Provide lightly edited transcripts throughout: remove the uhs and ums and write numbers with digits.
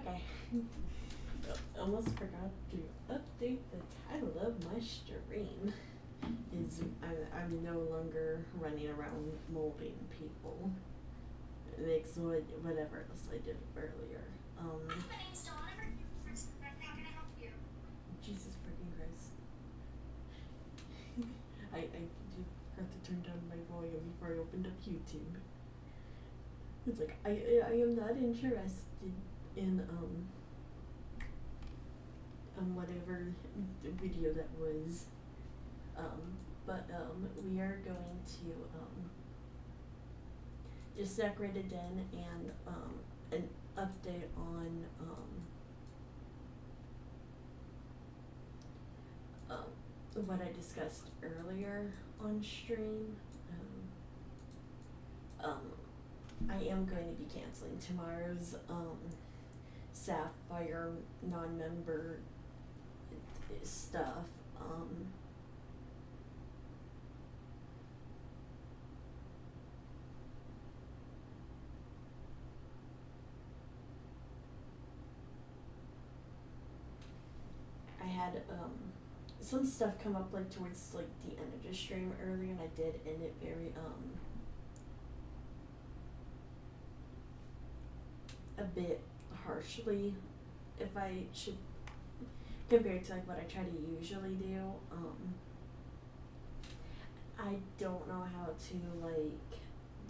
fuck, I almost forgot to update the title of my stream. I'm no longer running around molding people. Makes whatever else I did earlier. Hi, my name's Dawn. I'm a How can I help you? Jesus freaking Christ. I forgot to turn down my volume before I opened up YouTube. It's like, I am not interested in, whatever video that was. But we are going to, just decorate a den and, an update on, what I discussed earlier on stream. I am going to be canceling tomorrow's Sapphire non-member stuff. I had some stuff come up like towards like the end of the stream earlier, and I did end it very a bit harshly, if I should compared to like what I try to usually do. I don't know how to like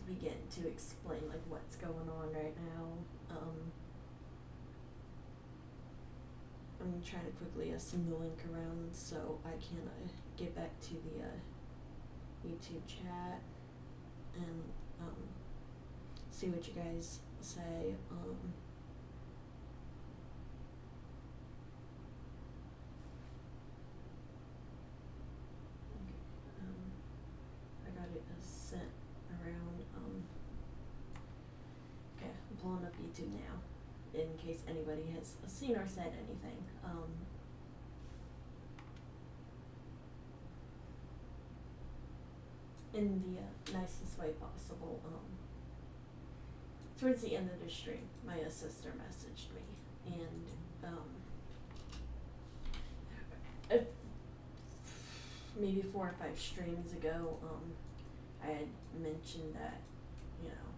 begin to explain like what's going on right now. I'm trying to quickly send the link around so I can get back to the YouTube chat and see what you guys say. I got it sent around. Okay, I'm pulling up YouTube now in case anybody has seen or said anything. In the nicest way possible. Towards the end of the stream, my sister messaged me, and maybe 4 or 5 streams ago, I had mentioned that, you know,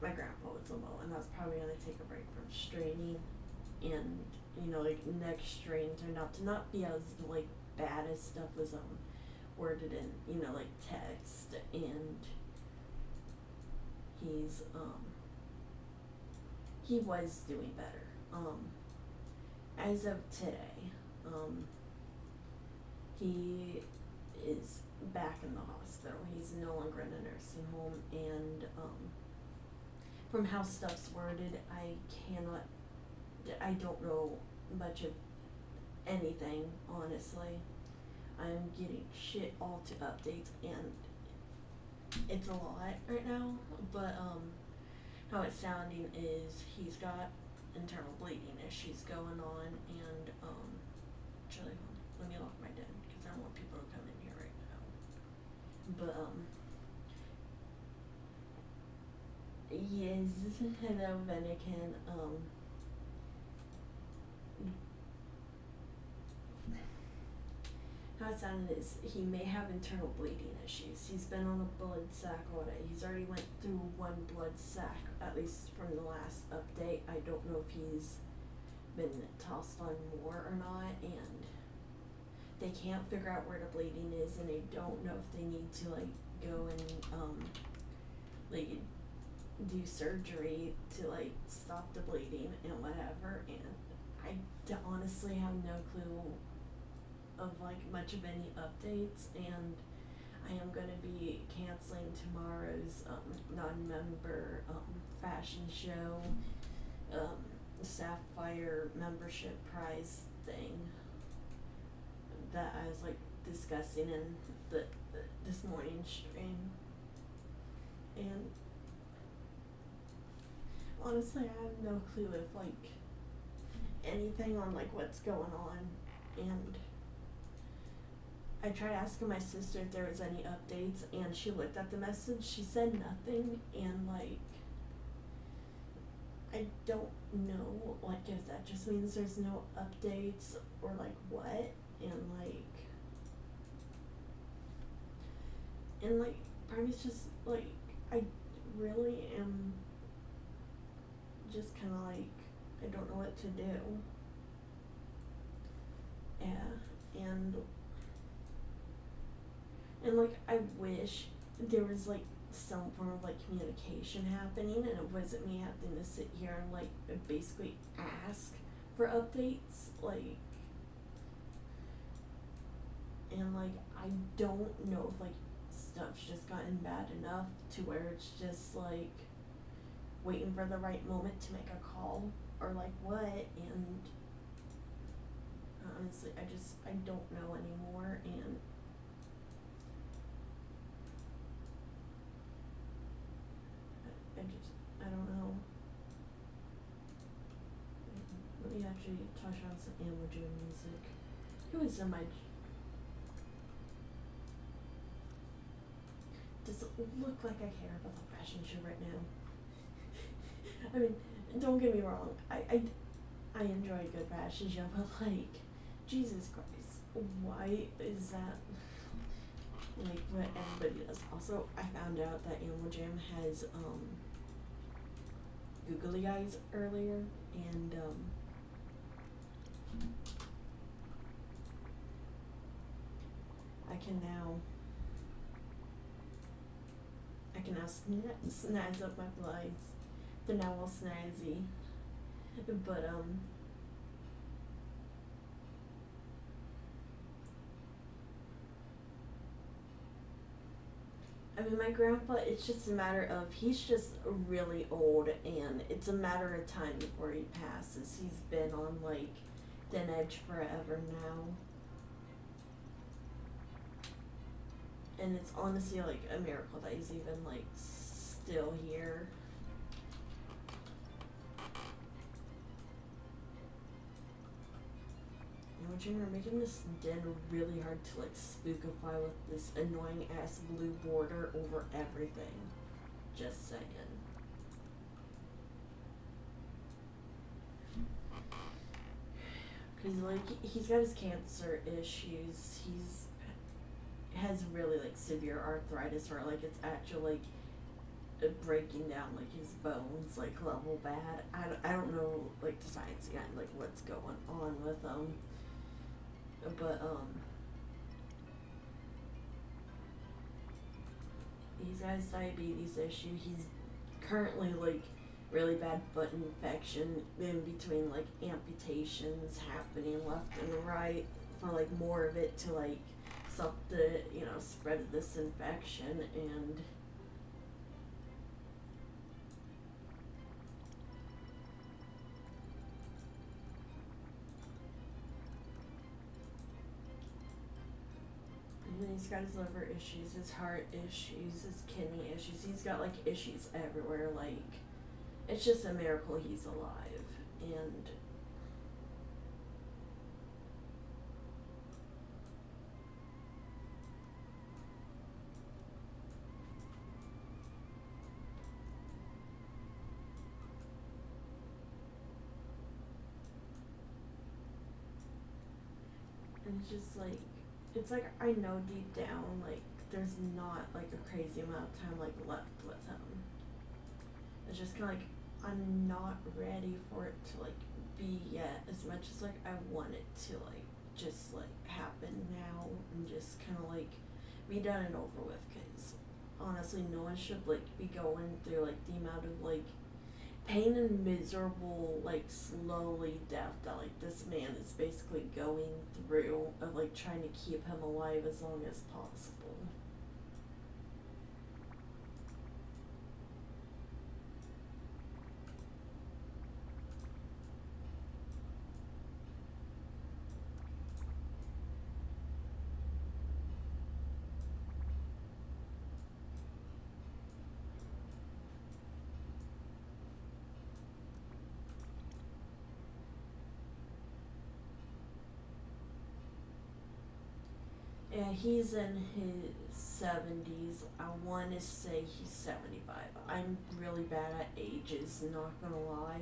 my grandpa was alone, and I was probably gonna take a break from streaming, and, you know, like, next stream turned out to not be as, like, bad as stuff was, worded in, you know, like, text, and he was doing better. As of today, he is back in the hospital. He's no longer in a nursing home, and, from how stuff's worded, I don't know much of anything, honestly. I'm getting shit all to updates, and it's a lot right now, but, how it's sounding is he's got internal bleeding issues going on, and, actually, let me lock my den, because I don't want people to come in here right now. But, yes, hello, Venican. How it sounded is he may have internal bleeding issues. He's been on a blood sack all day. He's already went through 1 blood sack, at least from the last update. I don't know if he's been tossed on more or not, and they can't figure out where the bleeding is, and they don't know if they need to like go and like do surgery to like stop the bleeding and whatever, and I honestly have no clue of like much of any updates, and I am gonna be canceling tomorrow's non-member fashion show Sapphire membership prize thing that I was like discussing in the this morning's stream. And honestly, I have no clue if like anything on like what's going on, and I tried asking my sister if there was any updates, and she looked at the message, she said nothing, and like I I don't know, like, if that just means there's no updates or like what, and like part of me's just like I really am just kinda like I don't know what to do. Yeah, and like I wish there was like some form of like communication happening and it wasn't me having to sit here and like basically ask for updates, like, and like I don't know if like stuff's just gotten bad enough to where it's just like waiting for the right moment to make a call or like what, and honestly I don't know anymore, and I don't know. Let me actually touch on some Animal Jam music. Who is in my does it look like I care about the fashion show right now? I mean, don't get me wrong, I enjoy a good fashion show, but like, Jesus Christ, why is that like what everybody does? Also, I found out that Animal Jam has googly eyes earlier, and I can now snazz up my blinds. They're now all snazzy, but I mean, my grandpa, it's just a matter of, he's just really old, and it's a matter of time before he passes. He's been on, like, thin edge forever now. And it's honestly, like, a miracle that he's even, like, still here. We're making this den really hard to like spookify with this annoying ass blue border over everything. Just saying. Cause like he's got his cancer issues. He's has really like severe arthritis where like it's actually like breaking down like his bones like level bad. I don't know like the science behind like what's going on with him. But he's got his diabetes issue. He's currently like really bad foot infection in between like amputations happening left and right for like more of it to like stop the spread of this infection, and he's got his liver issues, his heart issues, his kidney issues. He's got like issues everywhere. Like, it's just a miracle he's alive. And it's just like, it's like I know deep down like there's not like a crazy amount of time like left with him. It's just kind of like I'm not ready for it to like be yet, as much as like I want it to like just like happen now and just kind of like be done and over with, because honestly no one should like be going through like the amount of like pain and miserable like slowly death that like this man is basically going through, of like trying to keep him alive as long as possible. Yeah, he's in his 70s. I want to say he's 75. I'm really bad at ages, not gonna lie.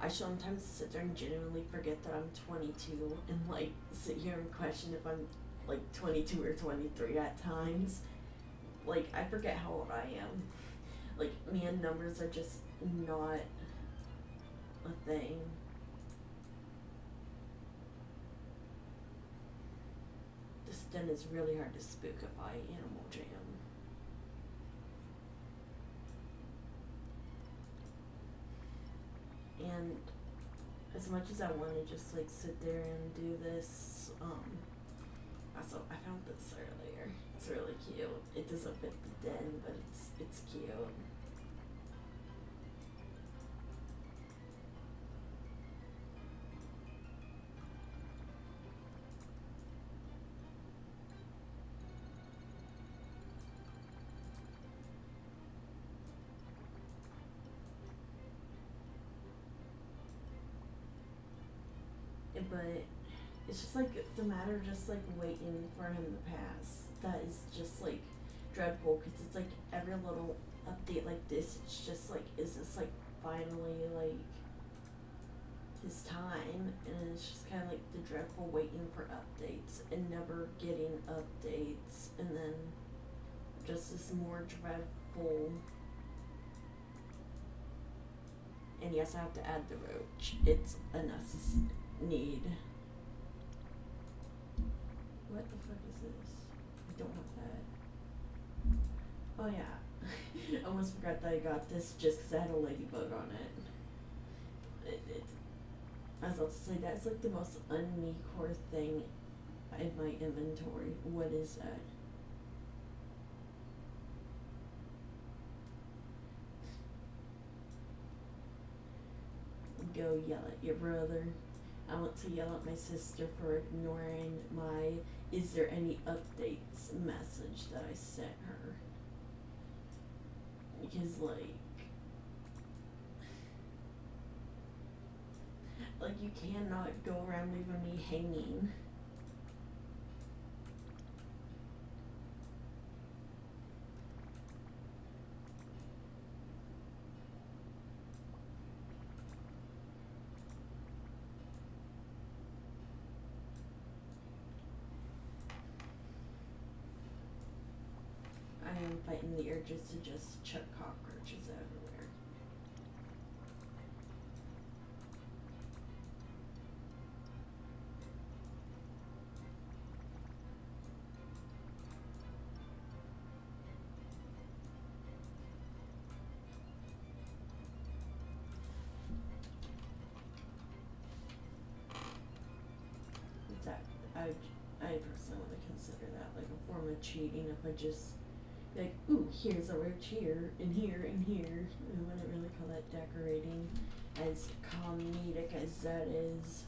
I sometimes sit there and genuinely forget that I'm 22 and like sit here and question if I'm like 22 or 23 at times. Like, I forget how old I am. Like, me and numbers are just not a thing. This den is really hard to spookify Animal Jam. And as much as I want to just like sit there and do this, also I found this earlier. It's really cute. It doesn't fit the den, but it's cute. But it's just like the matter of just like waiting for him to pass. That is just like dreadful because it's like every little update like this, it's just like, is this like finally like his time? And it's just kind of like the dreadful waiting for updates and never getting updates, and then just this more dreadful. And yes, I have to add the roach. It's a need. What the fuck is this? I don't have that. Oh yeah. I almost forgot that I got this just because I had a ladybug on it. I was about to say, that's like the most un-me core thing in my inventory. What is that? Go yell at your brother. I want to yell at my sister for ignoring my "is there any updates" message that I sent her. Because like you cannot go around leaving me hanging. I am fighting the urges to just chuck cockroaches everywhere. It's that I personally want to consider that like a form of cheating if I just like, ooh, here's a roach here, and here, and here. I wouldn't really call that decorating, as comedic as that is.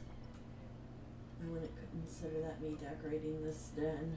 I wouldn't consider that me decorating this den.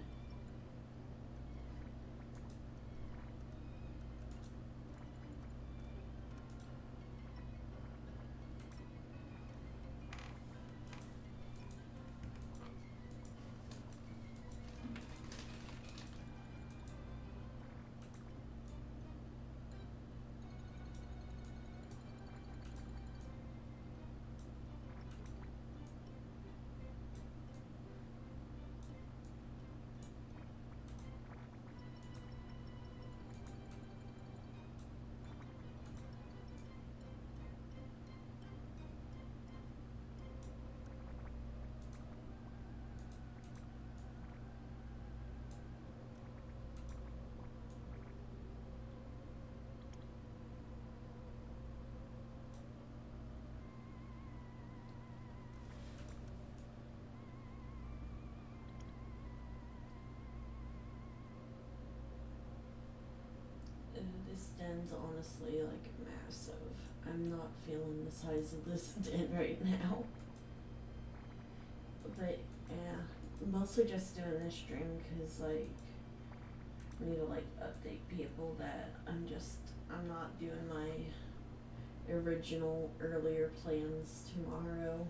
This den's honestly like massive. I'm not feeling the size of this den right now. But yeah, mostly just doing this stream because like I need to like update people that I'm not doing my original earlier plans tomorrow.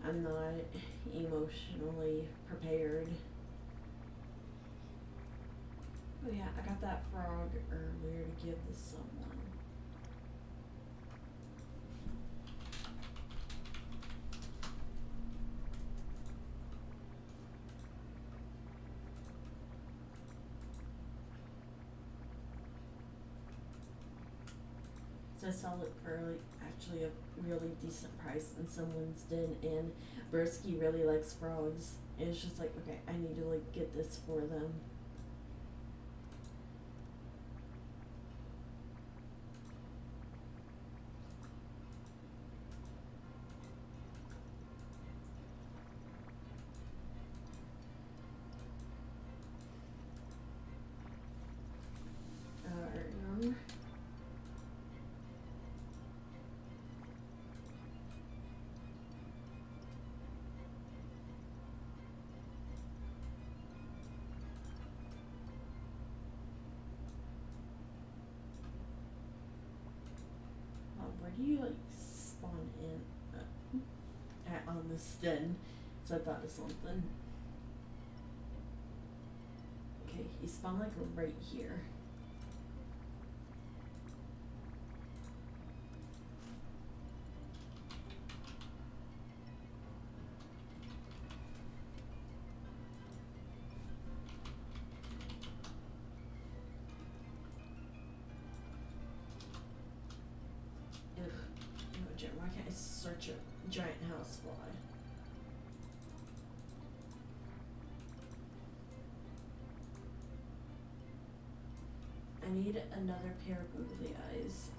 I'm not emotionally prepared. Oh yeah, I got that frog earlier to give to someone. So I sold it for like actually a really decent price in someone's den, and Bursky really likes frogs. And it's just like, okay, I need to like get this for them. Um, where do you like spawn in at on this den? So I thought of something. Okay, he spawned like right here. Ugh. No, Jim, why can't I search a giant housefly? I need another pair of googly eyes.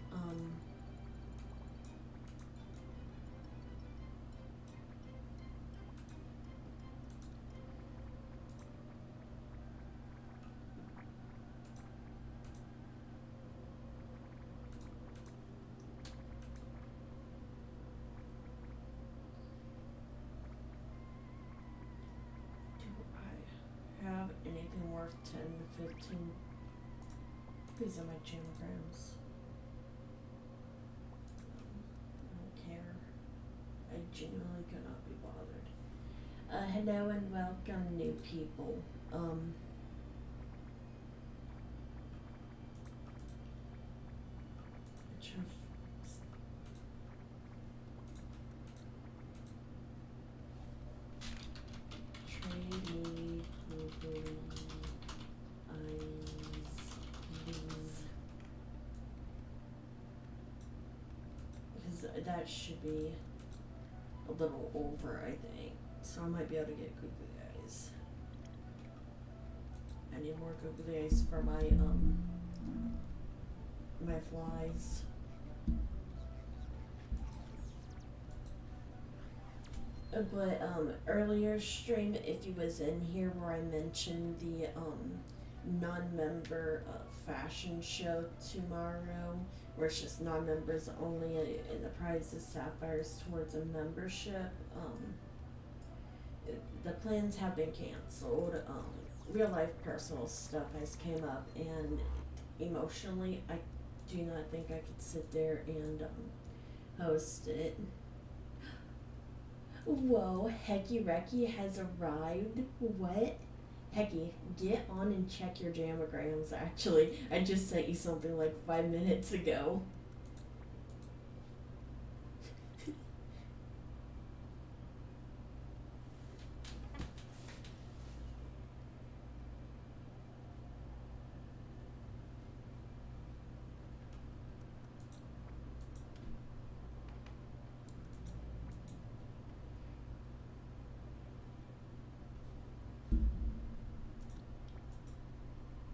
Do I have anything worth 10 to 15? These are my jamograms. I don't care. I genuinely could not be bothered. Hello and welcome, new people. Trade me googly eyes, please. Because that should be a little over, I think. So I might be able to get googly eyes. I need more googly eyes for my my flies. But earlier stream, if you was in here where I mentioned the non-member fashion show tomorrow, where it's just non-members only, and the prize is sapphires towards a membership. The plans have been canceled. Real life personal stuff has came up, and emotionally, I do not think I could sit there and host it. Whoa, Hecky Recky has arrived. What? Hecky, get on and check your jamograms, actually. I just sent you something like 5 minutes ago.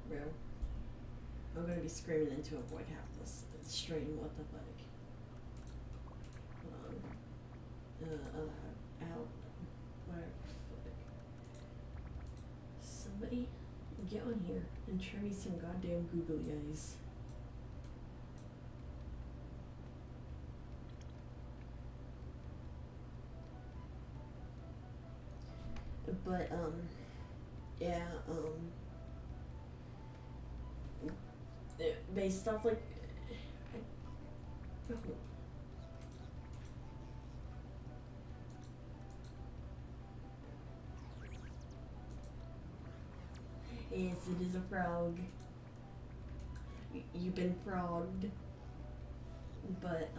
Bro, I'm gonna be screaming into a void half this stream. What the fuck? Hold on. Out. Whatever. Fuck. Somebody get on here and try me some goddamn googly eyes. But yeah, based off like, Yes, it is a frog. You've been frogged. But,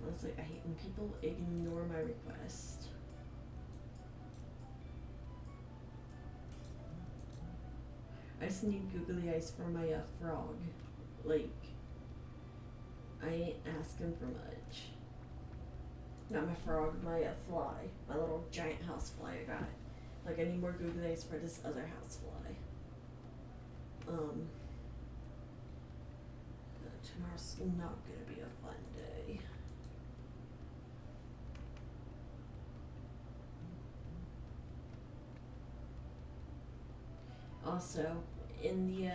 honestly, I hate when people ignore my request. I just need googly eyes for my frog. Like, I ain't asking for much. Not my frog, my fly. My little giant house fly I got. Like, I need more googly eyes for this other house fly. Tomorrow's not gonna be a fun day. Also, in the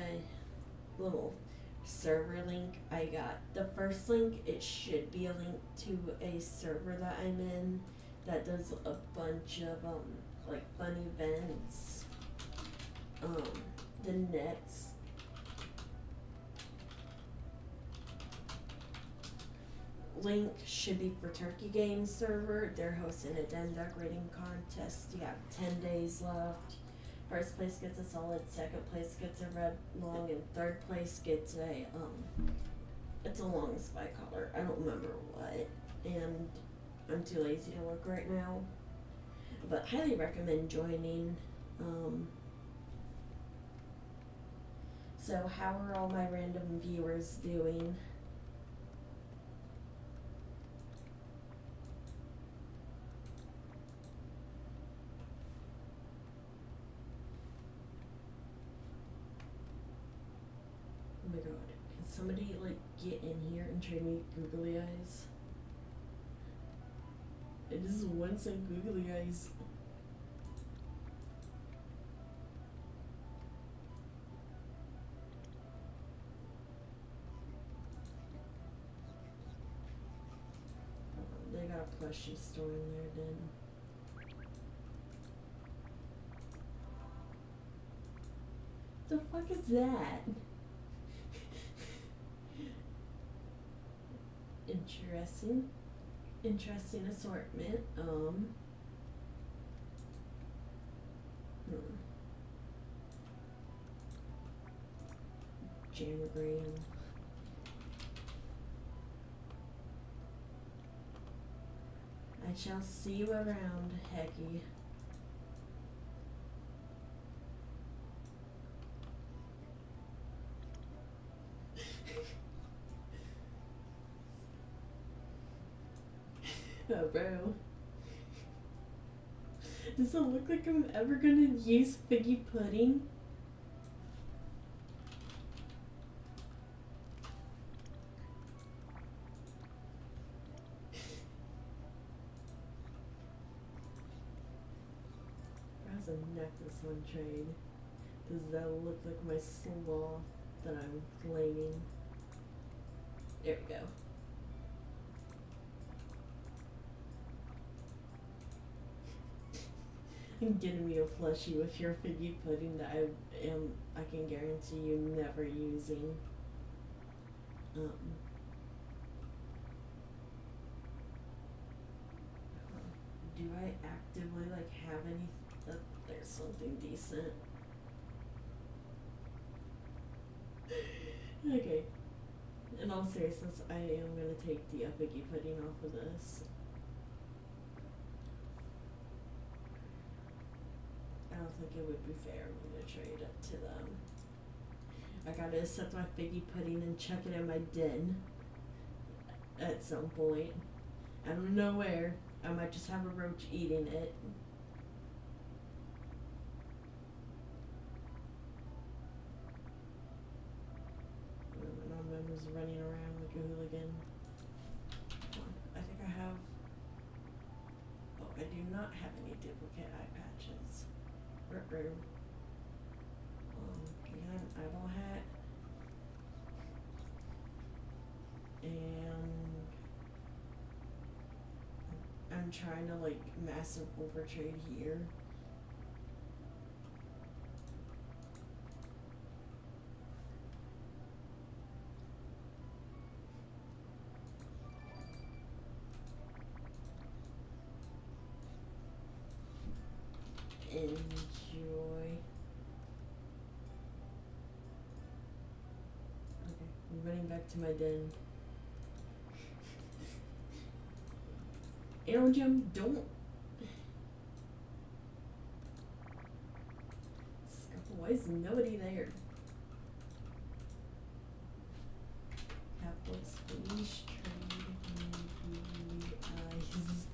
little server link I got, the first link, it should be a link to a server that I'm in that does a bunch of like fun events. The next link should be for Turkey Games server. They're hosting a den decorating contest. You have 10 days left. First place gets a solid, second place gets a red long, and third place gets a it's a long spy collar. I don't remember what, and I'm too lazy to look right now. But highly recommend joining. So how are all my random viewers doing? Oh my god, can somebody like get in here and trade me googly eyes? I just want some googly eyes. They got a plushie store in there then. The fuck is that? Interesting. Interesting assortment. Jam green. I shall see you around, Hecky. Oh, bro. Does it look like I'm ever gonna use figgy pudding? How's a necklace on trade? Does that look like my sloth that I'm claiming? There we go. And getting me a plushie with your figgy pudding that I can guarantee you never using. Do I actively like have any? There's something decent. Okay. In all seriousness, I am gonna take the figgy pudding off of this. I don't think it would be fair of me to trade it to them. I gotta accept my figgy pudding and chuck it in my den at some point. I don't know where. I might just have a roach eating it. And I'm just running around like a hooligan. I think I have. Oh, I do not have any duplicate eye patches. Ruh-roh. We got an eyeball hat. And I'm trying to like massive overtrade here. Enjoy. Okay, I'm running back to my den. Arrow Jim, don't. Scuffle, why is nobody there? Capless, please trade me googly eyes.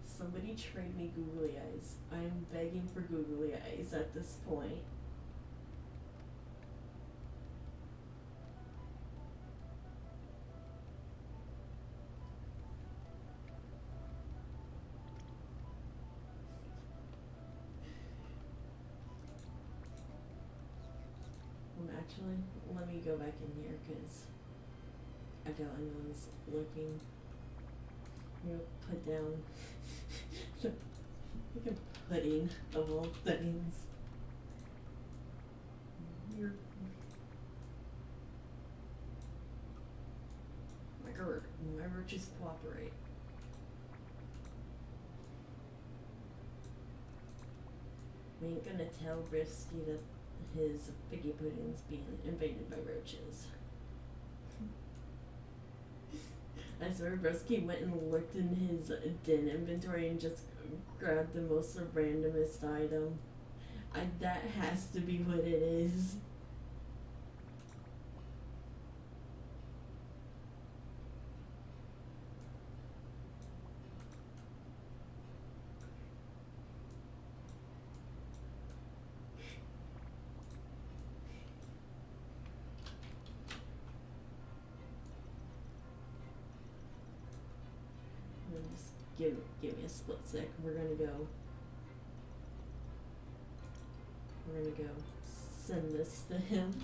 Somebody trade me googly eyes. I'm begging for googly eyes at this point. Actually, let me go back in here because I doubt anyone's looking. I'm gonna put down like a pudding of all things. My roaches cooperate. We ain't gonna tell Risky that his figgy pudding's being invaded by roaches. I swear Risky went and looked in his den inventory and just grabbed the most randomest item. That has to be what it is. Just give me a split sec. We're gonna go send this to him.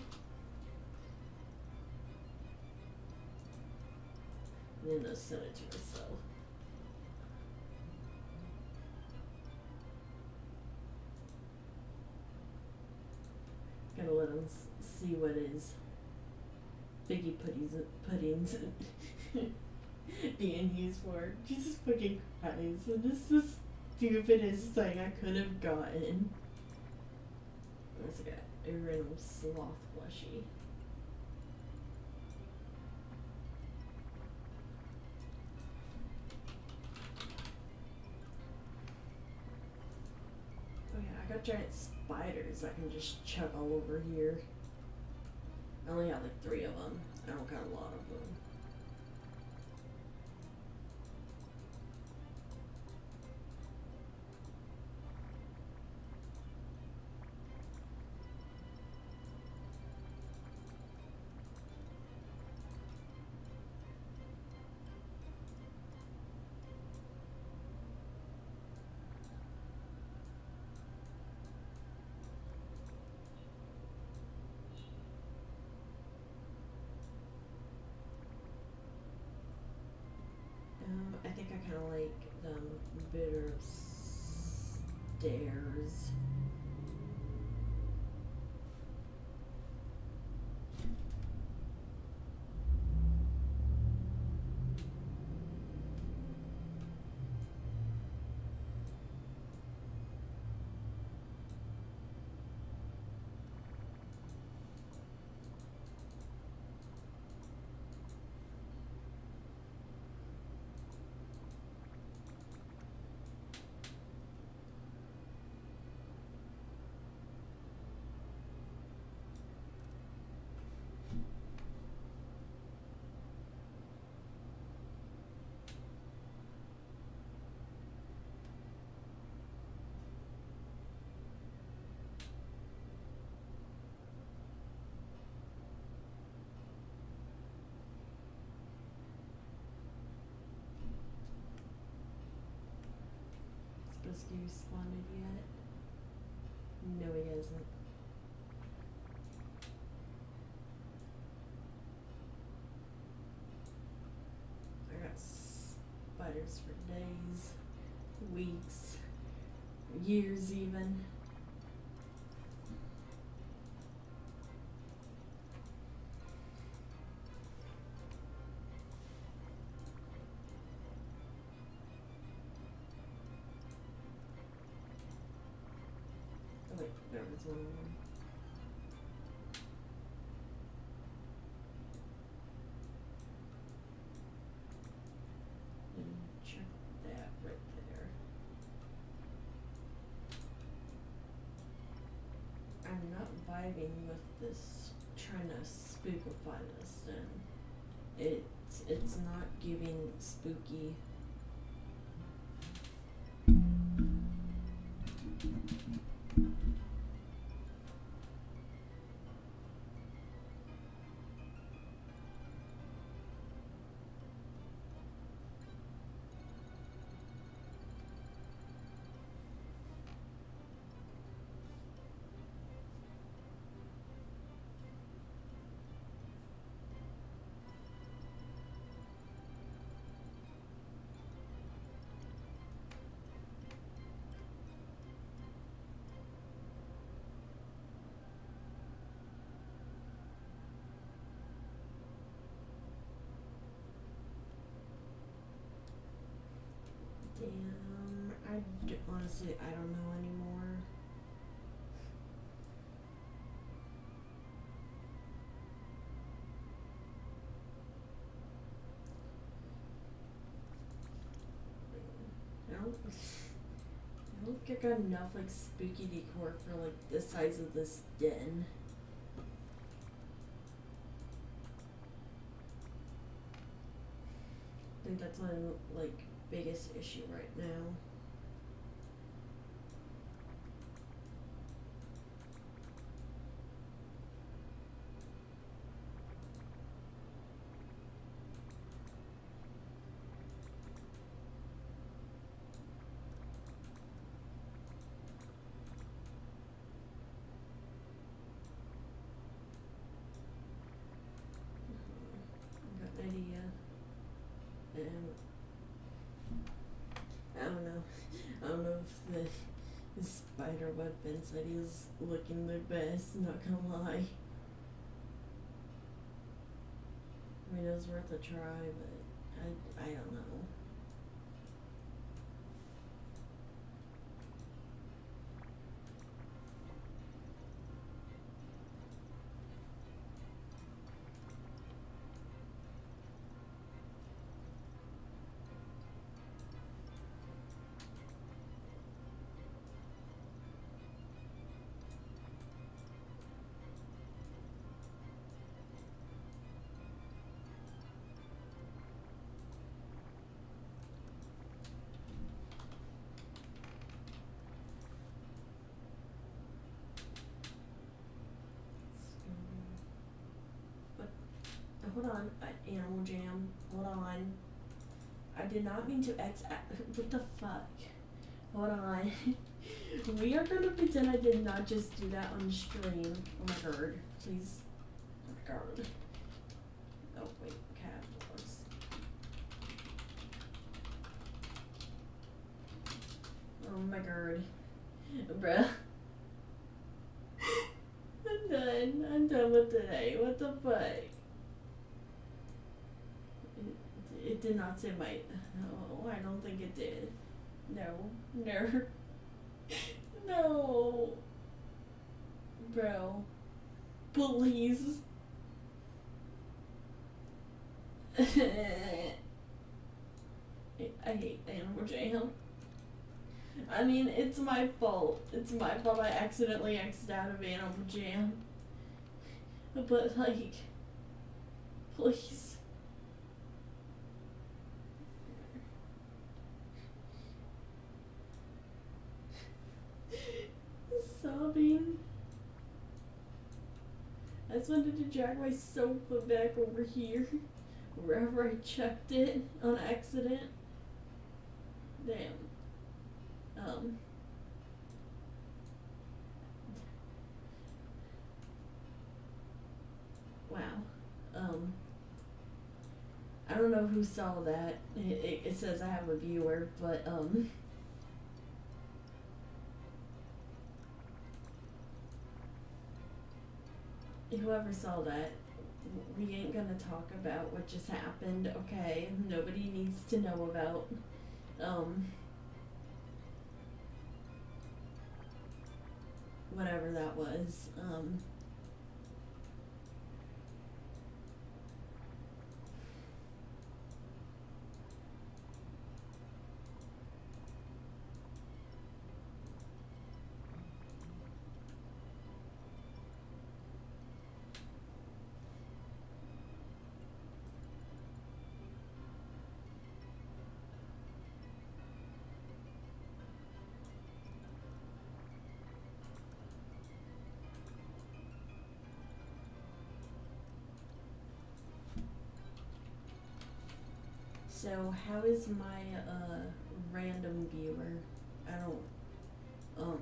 And then I'll send it to myself. Gotta let him see what his figgy puddings being used for. Jesus fucking Christ. And this is the stupidest thing I could have gotten. Let's get a random sloth plushie. Oh yeah, I got giant spiders I can just chuck all over here. I only have like 3 of them. I don't got a lot of them. I think I kind of like them bitter stairs. Supposed to be responded yet? No, he hasn't. I got spiders for days, weeks, years even. wait, there was one more. And check that right there. I'm not vibing with this trying to spookify this then. It's not giving spooky. Damn, honestly, I don't know anymore. I don't think I got enough like spooky decor for like the size of this den. I think that's my like biggest issue right now. I got an idea. I don't know. I don't know if the spider web fence idea is looking the best, not gonna lie. I mean, it was worth a try, but I don't know. Hold on, Animal Jam. Hold on. I did not mean to what the fuck? Hold on. We are gonna pretend I did not just do that on stream. Oh my god. Please. Oh my god. Oh wait, cat dogs. Oh my god. Bruh. I'm done. I'm done with today. What the fuck? It did not say my. No, I don't think it did. No. No. No. Bro. Please. I hate Animal Jam. I mean, it's my fault. It's my fault I accidentally exited out of Animal Jam. But, like, please. Sobbing. I just wanted to drag my sofa back over here, wherever I chucked it on accident. Damn. Wow. I don't know who saw that. It says I have a viewer, but whoever saw that, we ain't gonna talk about what just happened, okay? Nobody needs to know about, whatever that was. So how is my random viewer? I don't um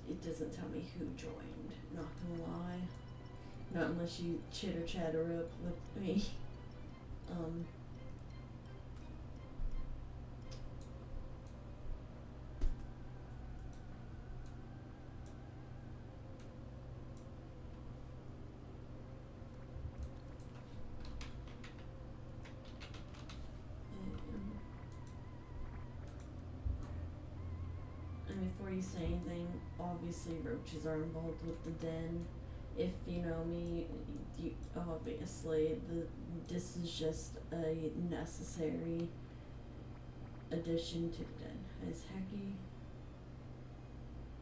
it doesn't tell me who joined, not gonna lie. Not unless you chitter chatter up with me. Um and before you say anything, obviously roaches are involved with the den. If you know me, you obviously this is just a necessary addition to the den. Is Hecky?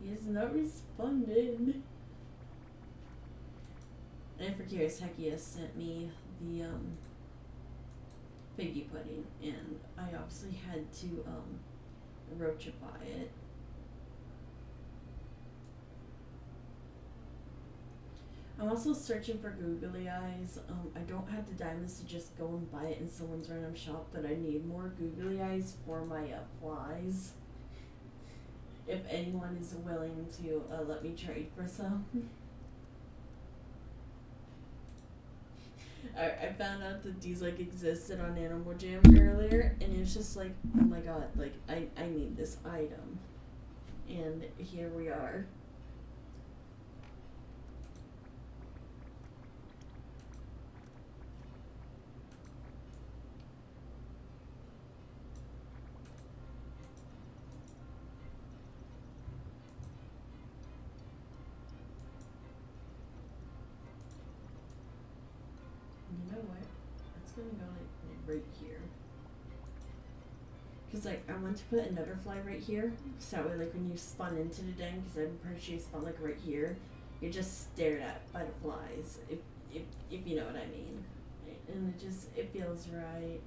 He has not responded. And for curious, Hecky has sent me the figgy pudding, and I obviously had to roachify it. I'm also searching for googly eyes. I don't have the diamonds to just go and buy it in someone's random shop, but I need more googly eyes for my flies. If anyone is willing to let me trade for some. I found out that these like existed on Animal Jam earlier, and it's just like, oh my god, like I need this item, and here we are. You know what? It's gonna go like right here. Cause like I want to put another fly right here, so that way like when you spawn into the den, cause I'm pretty sure you spawn like right here, you're just stared at by the flies. If you know what I mean, and it feels right.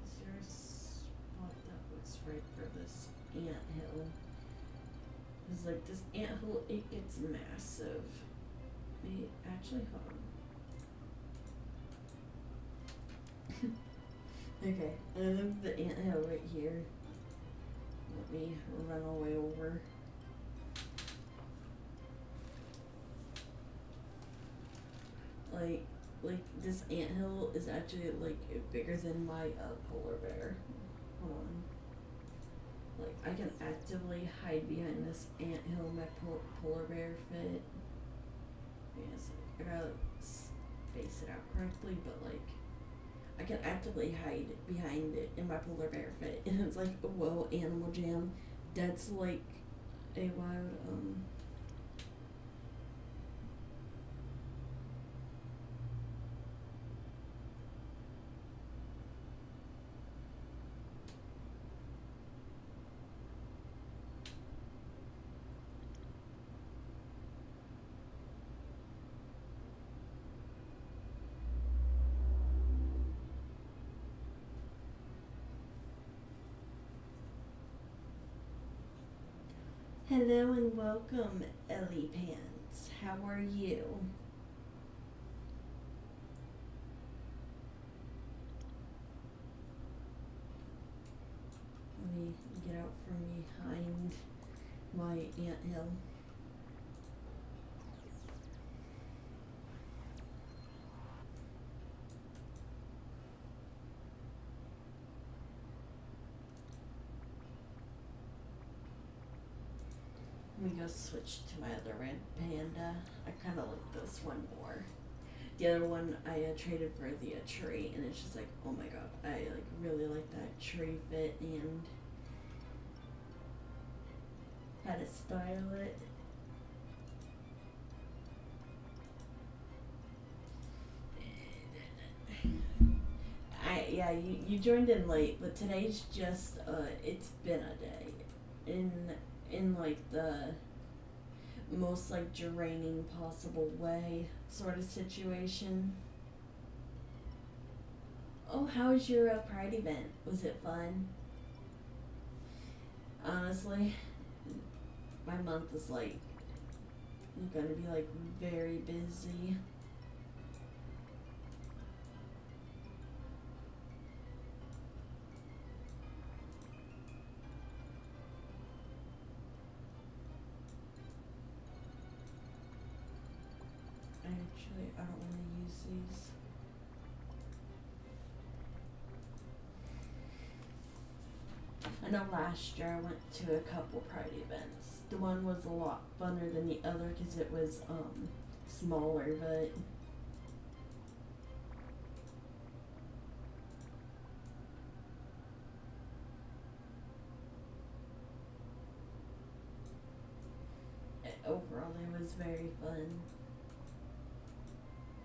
Is there a spot that looks right for this anthill? Cause like this anthill, it gets massive. Wait, actually, hold on. Okay, I have the anthill right here. Let me run all the way over. Like this anthill is actually like bigger than my polar bear. Hold on. Like I can actively hide behind this anthill in my polar bear fit. Yes, I gotta space it out correctly, but like I can actively hide behind it in my polar bear fit, and it's like, whoa, Animal Jam, that's like a wild Hello and welcome, Ellie Pants. How are you? Let me get out from behind my anthill. we go switch to my other red panda. I kind of like this one more. The other one I traded for the tree, and it's just like, oh my god, I like really like that tree fit and how to style it. You joined in late, but today's just it's been a day in like the most like draining possible way sort of situation. Oh, how was your Pride event? Was it fun? Honestly, my month is like gonna be like very busy. Actually, I don't want to use these. I know last year I went to a couple Pride events. The one was a lot funner than the other because it was smaller, but overall it was very fun.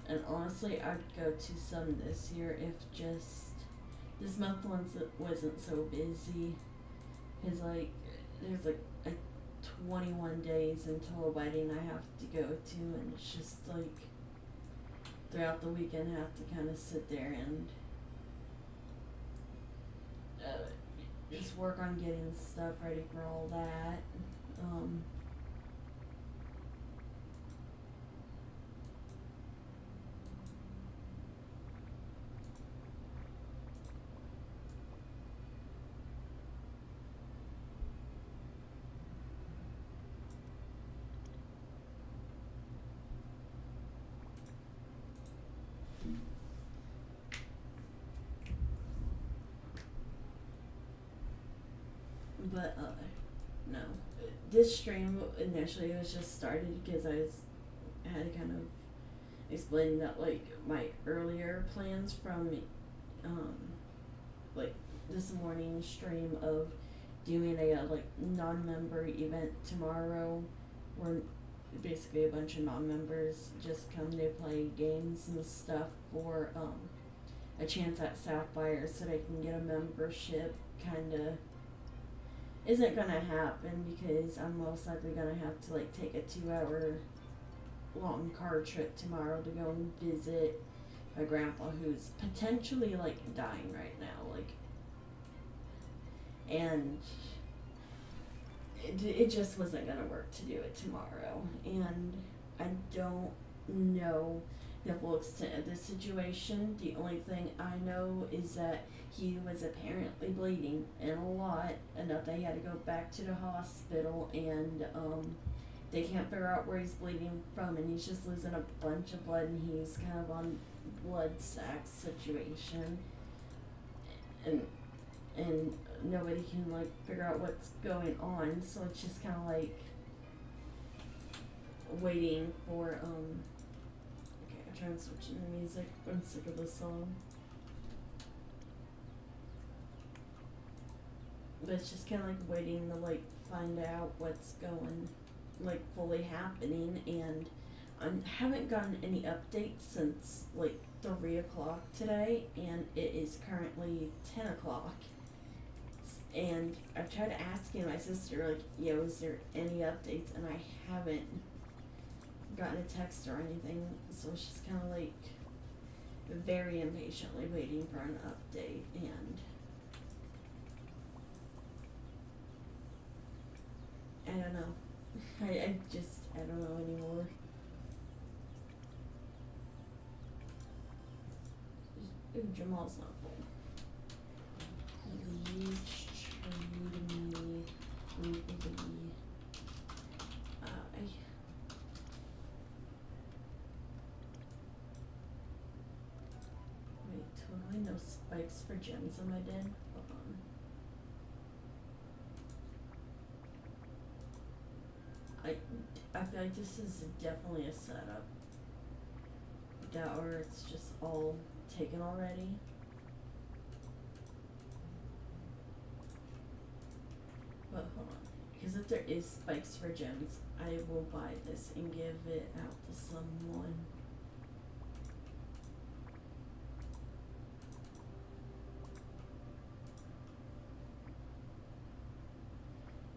And honestly, I'd go to some this year if just this month wasn't so busy. Cause like there's like 21 days until a wedding I have to go to, and it's just like throughout the weekend I have to kind of sit there and just work on getting stuff ready for all that. But no, this stream initially was just started because I had kind of explained that like my earlier plans from um like this morning stream of doing a like non-member event tomorrow, where basically a bunch of non-members just come to play games and stuff for a chance at Sapphire so they can get a membership. Kinda isn't gonna happen because I'm most likely gonna have to like take a 2-hour long car trip tomorrow to go and visit my grandpa who's potentially like dying right now, like, and it just wasn't gonna work to do it tomorrow, and I don't know the full extent of the situation. The only thing I know is that he was apparently bleeding and a lot, enough that he had to go back to the hospital, and they can't figure out where he's bleeding from, and he's just losing a bunch of blood, and he's kind of on blood sac situation, and nobody can like figure out what's going on, so it's just kind of like waiting for okay, I'm trying to switch into music. I'm sick of this song. But it's just kind of like waiting to like find out what's going like fully happening, and I haven't gotten any updates since like 3 o'clock today, and it is currently 10 o'clock. And I've tried asking my sister like, yo, is there any updates, and I haven't gotten a text or anything, so it's just kind of like very impatiently waiting for an update, and I don't know. I don't know anymore. Ooh, Jamal's not full. Reach, trade me, legally. Wait, totally no spikes for gems on my den. Hold on. feel like this is definitely a setup. That or it's just all taken already. But hold on. Because if there is spikes for gems, I will buy this and give it out to someone.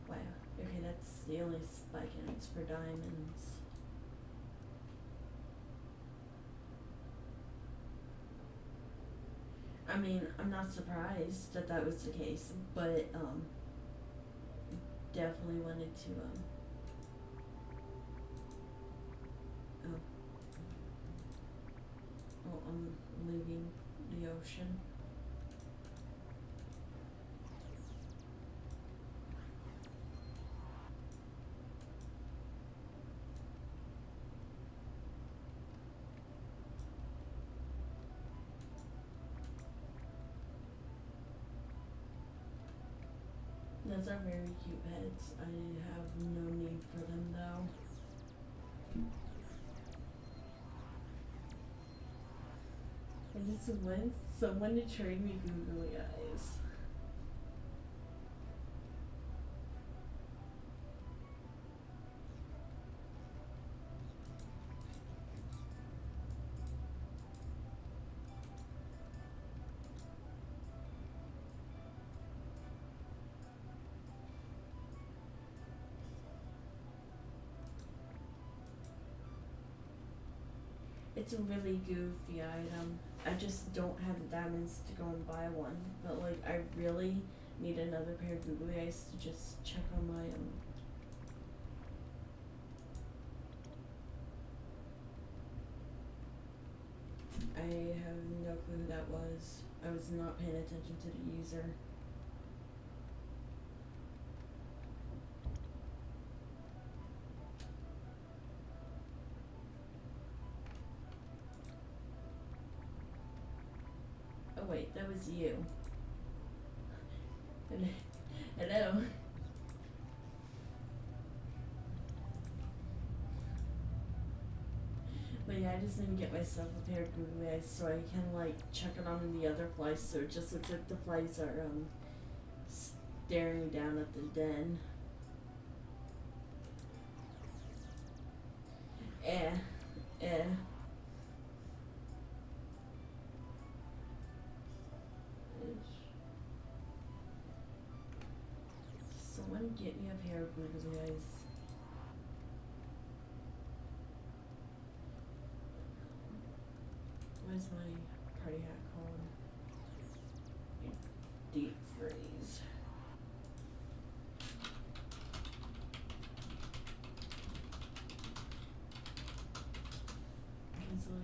Wow. Okay, that's the only spike and it's for diamonds. I mean, I'm not surprised that that was the case, but definitely wanted to oh. Oh, I'm leaving the ocean. Those are very cute pets. I have no need for them though. I just want someone to trade me googly eyes. It's a really goofy item. I just don't have the diamonds to go and buy one. But like I really need another pair of googly eyes to just check on my I have no clue who that was. I was not paying attention to the user. Oh wait, that was you. Hello. But yeah, I just need to get myself a pair of googly eyes so I can like check it on the other flies so it just looks like the flies are staring down at the den. Eh. Someone get me a pair of googly eyes. What is my party hat called? Deep freeze. It's like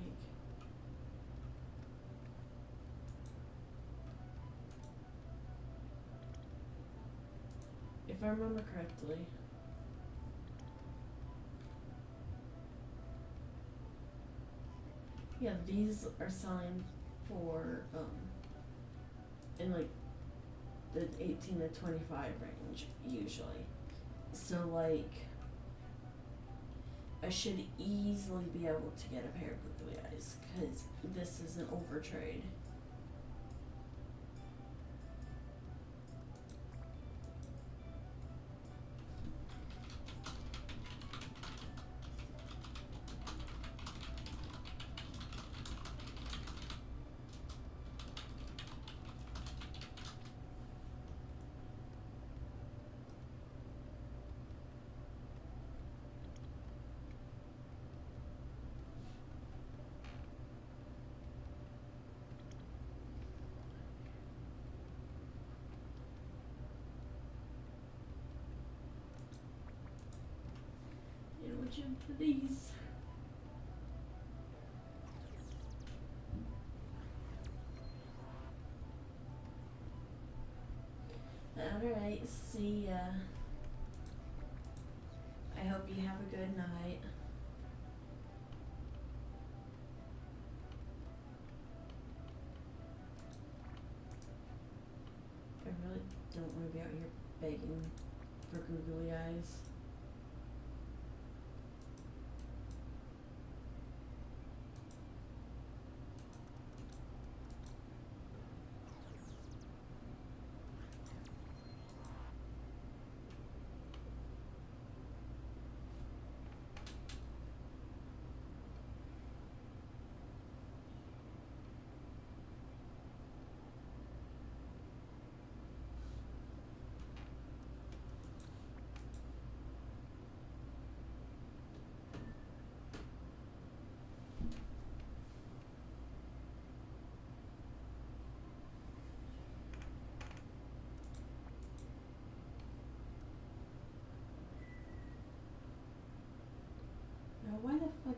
if I remember correctly, yeah, these are selling for in like the 18 to 25 range usually. So like I should easily be able to get a pair of googly eyes because this is an overtrade. Would you please? Alright, see ya. I hope you have a good night. I really don't want to be out here begging for googly eyes.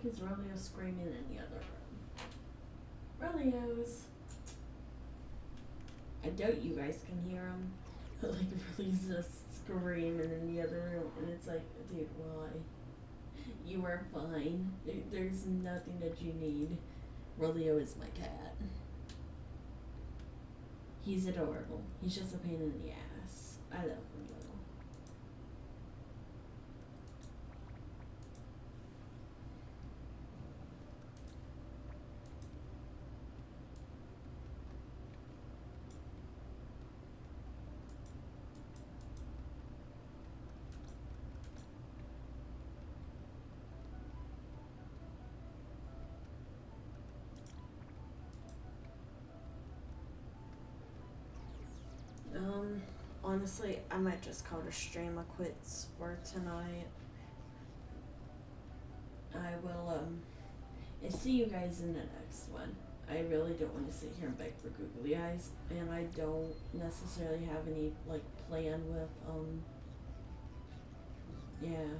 is Romeo screaming in the other room? Romeo's. I doubt you guys can hear him. But like Riley's just screaming in the other room, and it's like, dude, why? You are fine. There's nothing that you need. Rolio is my cat. He's adorable. He's just a pain in the ass. I love him though. Honestly, I might just call the stream a quits for tonight. I will, see you guys in the next one. I really don't want to sit here and beg for googly eyes, and I don't necessarily have any, like, plan with, yeah.